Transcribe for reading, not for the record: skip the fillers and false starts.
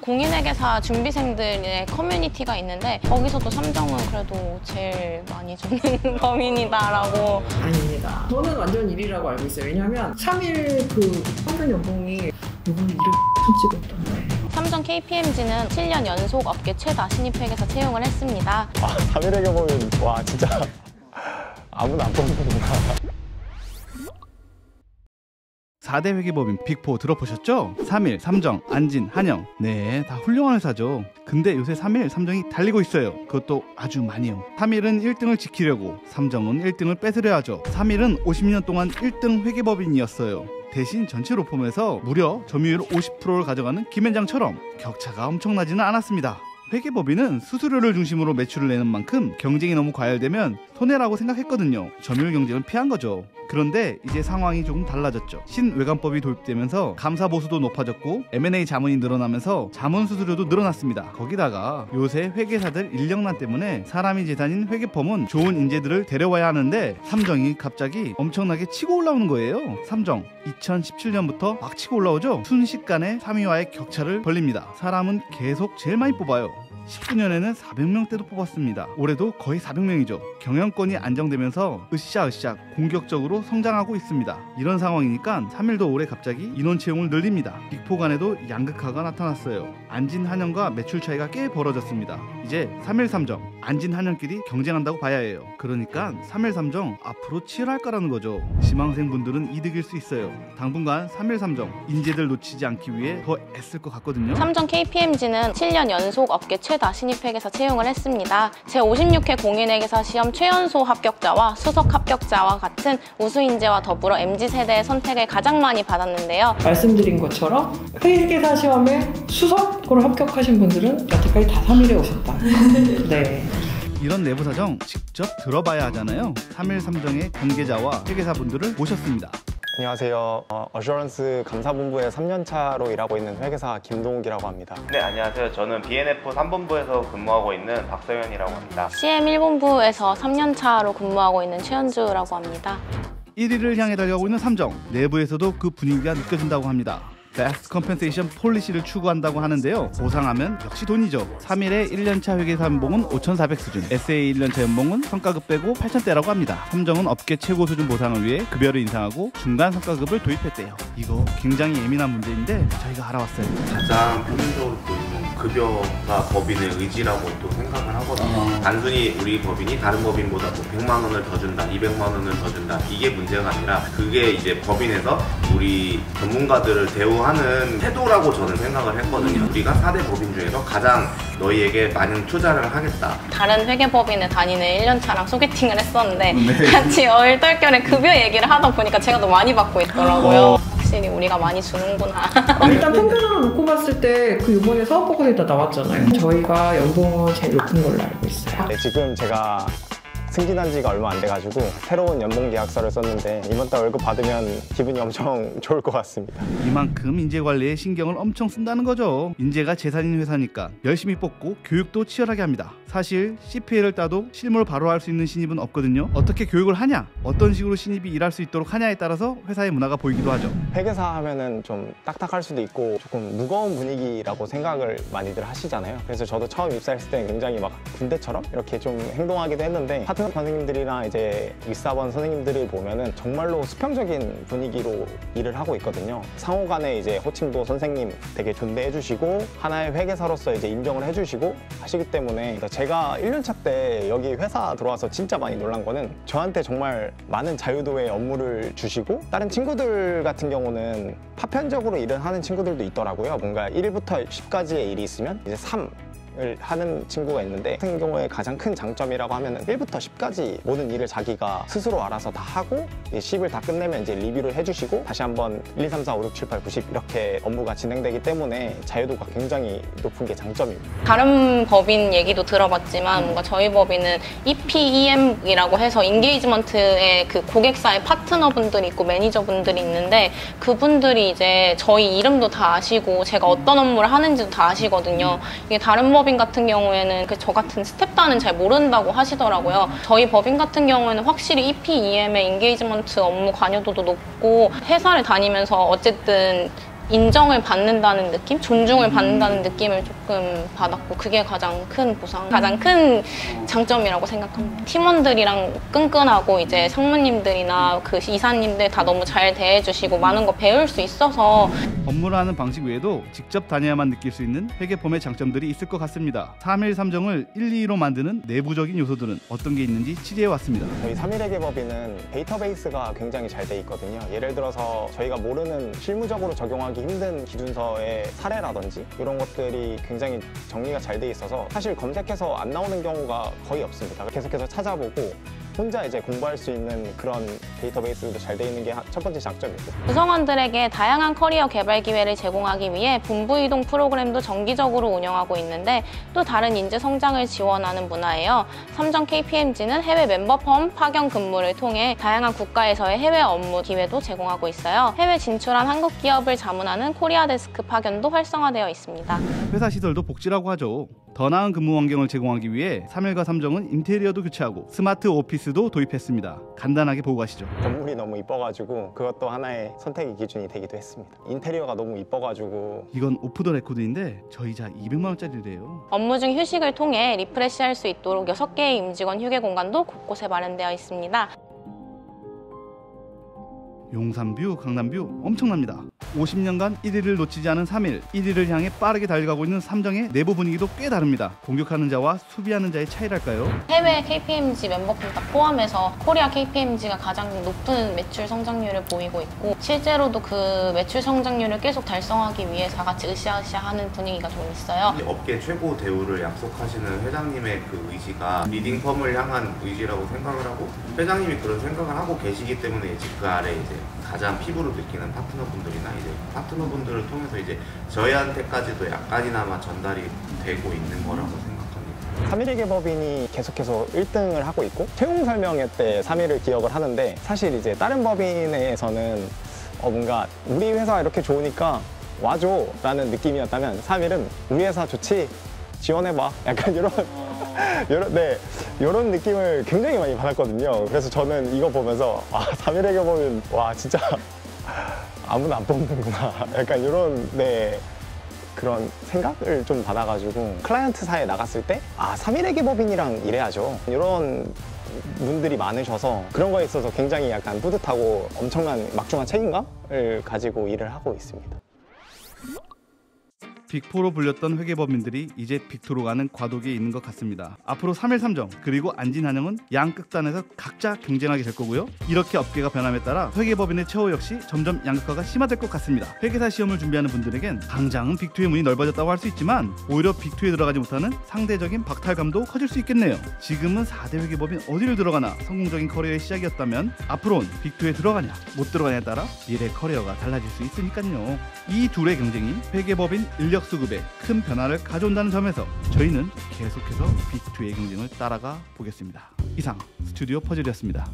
공인회계사 준비생들의 커뮤니티가 있는데 거기서도 삼정은 그래도 제일 많이 주는 법인이다라고. 아닙니다. 저는 완전 1위라고 알고 있어요. 왜냐하면 3일 그 평균 연봉이 이번에 1억 찍었던데. 삼정 KPMG는 7년 연속 업계 최다 신입회계사 채용을 했습니다. 3일 회계법인 와 진짜 아무도 안 뽑는구나. 4대 회계법인 빅4 들어보셨죠? 3일, 삼정, 안진, 한영. 네, 다 훌륭한 회사죠. 근데 요새 3일, 삼정이 달리고 있어요. 그것도 아주 많이요. 3일은 1등을 지키려고, 삼정은 1등을 뺏으려 하죠. 3일은 50년 동안 1등 회계법인이었어요. 대신 전체 로펌에서 무려 점유율 50%를 가져가는 김현장처럼 격차가 엄청나지는 않았습니다. 회계법인은 수수료를 중심으로 매출을 내는 만큼 경쟁이 너무 과열되면 손해라고 생각했거든요. 점유율 경쟁을 피한 거죠. 그런데 이제 상황이 조금 달라졌죠. 신외관법이 도입되면서 감사 보수도 높아졌고 M&A 자문이 늘어나면서 자문 수수료도 늘어났습니다. 거기다가 요새 회계사들 인력난 때문에 사람이 재산인 회계펌은 좋은 인재들을 데려와야 하는데 삼정이 갑자기 엄청나게 치고 올라오는 거예요. 삼정 2017년부터 막 치고 올라오죠. 순식간에 3위와의 격차를 벌립니다. 사람은 계속 제일 많이 뽑아요. 19년에는 400명대도 뽑았습니다. 올해도 거의 400명이죠. 경영권이 안정되면서 으쌰으쌰 공격적으로 성장하고 있습니다. 이런 상황이니까 3일도 올해 갑자기 인원 채용을 늘립니다. 빅4 간에도 양극화가 나타났어요. 안진 한영과 매출 차이가 꽤 벌어졌습니다. 이제 3일 삼정, 안진 한영끼리 경쟁한다고 봐야 해요. 그러니까 3일 삼정 앞으로 치열할 거라는 거죠. 지망생분들은 이득일 수 있어요. 당분간 3일 삼정 인재들 놓치지 않기 위해 더 애쓸 것 같거든요. 삼정 KPMG는 7년 연속 업계 최다 신입회계사 채용을 했습니다. 제56회 공인회계사 시험 최연소 합격자와 수석 합격자와 같은 우수 인재와 더불어 MZ세대의 선택을 가장 많이 받았는데요. 말씀드린 것처럼 회계사 시험에 수석으로 합격하신 분들은 여태까지 다 3일에 오셨다. 네. 이런 내부 사정 직접 들어봐야 하잖아요. 3일 삼정의 관계자와 회계사분들을 모셨습니다. 안녕하세요. 어슈런스 감사본부에 3년차로 일하고 있는 회계사 김동욱이라고 합니다. 네, 안녕하세요. 저는 BNF 3본부에서 근무하고 있는 박서연이라고 합니다. CM 1본부에서 3년차로 근무하고 있는 최현주라고 합니다. 1위를 향해 달려가고 있는 삼정. 내부에서도 그 분위기가 느껴진다고 합니다. 베스트 컴펜세이션 폴리시를 추구한다고 하는데요. 보상하면 역시 돈이죠. 3일에 1년차 회계사 연봉은 5,400 수준, SA 1년차 연봉은 성과급 빼고 8,000대라고 합니다. 삼정은 업계 최고 수준 보상을 위해 급여를 인상하고 중간 성과급을 도입했대요. 이거 굉장히 예민한 문제인데 저희가 알아왔어요. 가장 표면적으로 보이는 급여가 법인의 의지라고 또 생각을 하거든요. 단순히 우리 법인이 다른 법인보다 뭐 100만 원을 더 준다, 200만 원을 더 준다, 이게 문제가 아니라 그게 이제 법인에서 우리 전문가들을 대우하는 태도라고 저는 생각을 했거든요. 우리가 4대 법인 중에서 가장 너희에게 많은 투자를 하겠다. 다른 회계법인에 다니는 1년차랑 소개팅을 했었는데 같이 얼떨결에 급여 얘기를 하다 보니까 제가 더 많이 받고 있더라고요. 확실히 우리가 많이 주는구나. 일단 평균으로 놓고 봤을 때 그 이번에 사업보고서에 다 나왔잖아요. 저희가 연봉은 제일 높은 걸로 알고 있어요. 네, 지금 제가 승진한 지가 얼마 안 돼가지고 새로운 연봉 계약서를 썼는데 이번 달 월급 받으면 기분이 엄청 좋을 것 같습니다. 이만큼 인재 관리에 신경을 엄청 쓴다는 거죠. 인재가 재산인 회사니까 열심히 뽑고 교육도 치열하게 합니다. 사실 CPA를 따도 실무를 바로 할 수 있는 신입은 없거든요. 어떻게 교육을 하냐, 어떤 식으로 신입이 일할 수 있도록 하냐에 따라서 회사의 문화가 보이기도 하죠. 회계사 하면은 좀 딱딱할 수도 있고 조금 무거운 분위기라고 생각을 많이들 하시잖아요. 그래서 저도 처음 입사했을 때는 굉장히 막 군대처럼 이렇게 좀 행동하기도 했는데 파트너 선생님들이나 이제 윗사원 선생님들을 보면은 정말로 수평적인 분위기로 일을 하고 있거든요. 상호 간에 이제 호칭도 선생님 되게 존대해 주시고 하나의 회계사로서 이제 인정을 해주시고 하시기 때문에 제가 1년차 때 여기 회사 들어와서 진짜 많이 놀란 거는 저한테 정말 많은 자유도의 업무를 주시고 다른 친구들 같은 경우는 파편적으로 일을 하는 친구들도 있더라고요. 뭔가 1부터 10까지의 일이 있으면 이제 3 을 하는 친구가 있는데 같은 경우에 가장 큰 장점이라고 하면 1부터 10까지 모든 일을 자기가 스스로 알아서 다 하고 10을 다 끝내면 이제 리뷰를 해주시고 다시 한번 1, 2, 3, 4, 5, 6, 7, 8, 90 이렇게 업무가 진행되기 때문에 자유도가 굉장히 높은 게 장점입니다. 다른 법인 얘기도 들어봤지만 뭔가 저희 법인은 EPEM이라고 해서 인게이지먼트의 그 고객사의 파트너분들이 있고 매니저분들이 있는데 그분들이 이제 저희 이름도 다 아시고 제가 어떤 업무를 하는지도 다 아시거든요. 이게 다른 법인 같은 경우에는 저 같은 스텝단은 잘 모른다고 하시더라고요. 저희 법인 같은 경우에는 확실히 EPEM의 인게이지먼트 업무 관여도도 높고 회사를 다니면서 어쨌든 인정을 받는다는 느낌? 존중을 받는다는 느낌을 조금 받았고 그게 가장 큰 보상, 가장 큰 장점이라고 생각합니다. 팀원들이랑 끈끈하고 이제 상무님들이나 그 이사님들 다 너무 잘 대해주시고 많은 거 배울 수 있어서 업무를 하는 방식 외에도 직접 다녀야만 느낄 수 있는 회계법의 장점들이 있을 것 같습니다. 3.1.3정을 1, 2로 만드는 내부적인 요소들은 어떤 게 있는지 취재해왔습니다. 저희 3.1회계법인은 데이터베이스가 굉장히 잘 돼 있거든요. 예를 들어서 저희가 모르는 실무적으로 적용하기 힘든 기준서의 사례라든지 이런 것들이 굉장히 정리가 잘 돼 있어서 사실 검색해서 안 나오는 경우가 거의 없습니다. 계속해서 찾아보고 혼자 이제 공부할 수 있는 그런 데이터베이스도 잘 돼 있는 게 첫 번째 장점이고, 구성원들에게 다양한 커리어 개발 기회를 제공하기 위해 본부 이동 프로그램도 정기적으로 운영하고 있는데 또 다른 인재 성장을 지원하는 문화예요. 삼정 KPMG는 해외 멤버펌 파견 근무를 통해 다양한 국가에서의 해외 업무 기회도 제공하고 있어요. 해외 진출한 한국 기업을 자문하는 코리아 데스크 파견도 활성화되어 있습니다. 회사 시설도 복지라고 하죠. 더 나은 근무 환경을 제공하기 위해 3.1과 3정은 인테리어도 교체하고 스마트 오피스도 도입했습니다. 간단하게 보고 가시죠. 건물이 너무 이뻐가지고 그것도 하나의 선택의 기준이 되기도 했습니다. 인테리어가 너무 이뻐가지고. 이건 오프 더 레코드인데 저희자 200만 원짜리래요. 업무 중 휴식을 통해 리프레시할 수 있도록 6개의 임직원 휴게 공간도 곳곳에 마련되어 있습니다. 용산뷰, 강남뷰 엄청납니다. 50년간 1위를 놓치지 않은 3.1, 1위를 향해 빠르게 달려가고 있는 3정의 내부 분위기도 꽤 다릅니다. 공격하는 자와 수비하는 자의 차이랄까요? 해외 KPMG 멤버분 다 포함해서 코리아 KPMG가 가장 높은 매출 성장률을 보이고 있고 실제로도 그 매출 성장률을 계속 달성하기 위해서 다 같이 으쌰으쌰 하는 분위기가 좀 있어요. 업계 최고 대우를 약속하시는 회장님의 그 의지가 리딩 펌을 향한 의지라고 생각을 하고 회장님이 그런 생각을 하고 계시기 때문에 이제 그 아래 이제 가장 피부로 느끼는 파트너분들이나 이제 파트너분들을 통해서 이제 저희한테까지도 약간이나마 전달이 되고 있는 거라고 생각합니다. 3.1회계법인이 계속해서 1등을 하고 있고 채용 설명회 때 3.1을 기억을 하는데 사실 이제 다른 법인에서는 뭔가 우리 회사 이렇게 좋으니까 와줘 라는 느낌이었다면 3.1은 우리 회사 좋지? 지원해봐 약간 이런 느낌을 굉장히 많이 받았거든요. 그래서 저는 이거 보면서 3.1회계법인 와 진짜 아무나 안 뽑는구나 약간 이런 그런 생각을 좀 받아가지고 클라이언트사에 나갔을 때 3.1회계법인이랑 일해야죠 이런 분들이 많으셔서 그런 거에 있어서 굉장히 약간 뿌듯하고 엄청난 막중한 책임감을 가지고 일을 하고 있습니다. 빅4로 불렸던 회계법인들이 이제 빅2로 가는 과도기에 있는 것 같습니다. 앞으로 3.1, 3정 그리고 안진, 한영은 양극단에서 각자 경쟁하게 될 거고요. 이렇게 업계가 변함에 따라 회계법인의 처우 역시 점점 양극화가 심화될 것 같습니다. 회계사 시험을 준비하는 분들에겐 당장은 빅2의 문이 넓어졌다고 할 수 있지만 오히려 빅2에 들어가지 못하는 상대적인 박탈감도 커질 수 있겠네요. 지금은 4대 회계법인 어디를 들어가나 성공적인 커리어의 시작이었다면 앞으로는 빅2에 들어가냐 못 들어가냐에 따라 미래 커리어가 달라질 수 있으니까요. 이 둘의 경쟁이 회계법인 인력 수급에 큰 변화를 가져온다는 점에서 저희는 계속해서 빅2의 경쟁을 따라가 보겠습니다. 이상 스튜디오 퍼즐이었습니다.